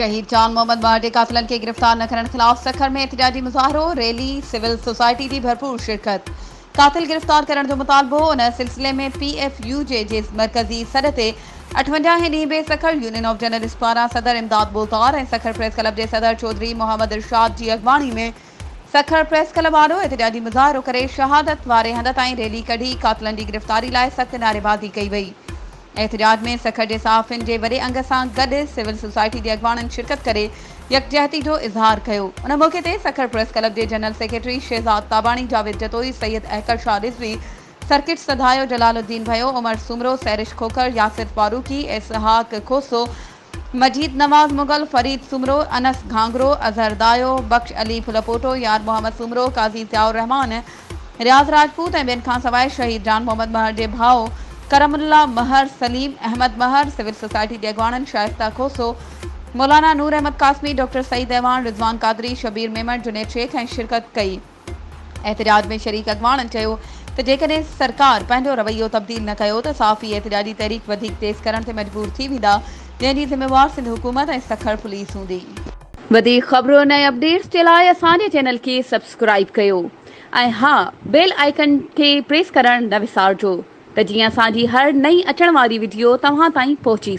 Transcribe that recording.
शहीद जान मोहम्मद महर के कातिलन के गिरफ्तार न करण खिलाफ सखर में एहतजाजी मुजाहरो रैली सिविल सोसाइटी की भरपूर शिरकत। कातिल गिरफ्तार करण जो मुतालबो उन सिलसिले में PFUJ जे मरकजी सॾ ते 58 ॾींहं बेसखर यूनियन ऑफ जर्नलिस्ट पारां सदर इमदाद बोलतार ऐं सखर प्रेस क्लब के सदर चौधरी मोहम्मद इरशाद की अगवानी में सखर प्रेस क्लब आॾो एहतजाजी मुजाहरो करे शहादत वारे हंध ताईं रैली कढी कातिलन की गिरफ्तारी लाइ सख्त नारेबाज़ी कई वई। एहतजाज में सखर के सहाफ़िन के वॾे अंग सां गॾु सिविल सोसाइटी के अगवाननि शिरकत करे यकजहती जो इज़हार किया। उन मौके ते सखर प्रेस क्लब के जनरल सेक्रेटरी शहजाद ताबाणी, जावेद जतोई, सैयद अहकर शाह रिजवी, सर्किट सदायो, जलालुद्दीन भयो, उमर सुमरो, सैरिश खोकर, यासिर फारूकी, इसहाक खोसो, मजीद नवाज मुगल, फरीद सुमरो, अनस घांगरो, अजहर दायो, बख्श अली फुलपोटो, यार मोहम्मद सुमरो, काजी ज़ियाउर रहमान, रियाज राजपूत ऐं ॿियनि खां सवाइ शहीद जान मोहम्मद महर के भाउ करमुल्ला महर, सलीम अहमद महर, सिविल सोसाइटी के अगवाननि शाइस्ता खोसो, मौलाना नूर अहमद कासमी, डॉक्टर सईद ऐवान, रिजवान कादरी, शबीर मेमन, जुनेद शेख ऐं शिरकत कई। एहतजाज में शरीक अगवाननि चयो त जेकॾहिं सरकार पंहिंजो रवैयो तब्दील न कयो त साफ़ी एहतजाजी तहरीक वधीक तेज़ करण ते मजबूर थी वेंदा, जंहिंजी ज़िम्मेवार सिंध हुकूमत ऐं सखर पुलिस हूंदी। वधीक ख़बरुनि ऐं अपडेट्स जे लाइ असांजे चैनल खे सब्सक्राइब कयो ऐं हा, बेल आइकन खे प्रेस करण न विसारिजो त जीअं असांजी हर नई अचण वारी वीडियो तव्हां ताईं पहुची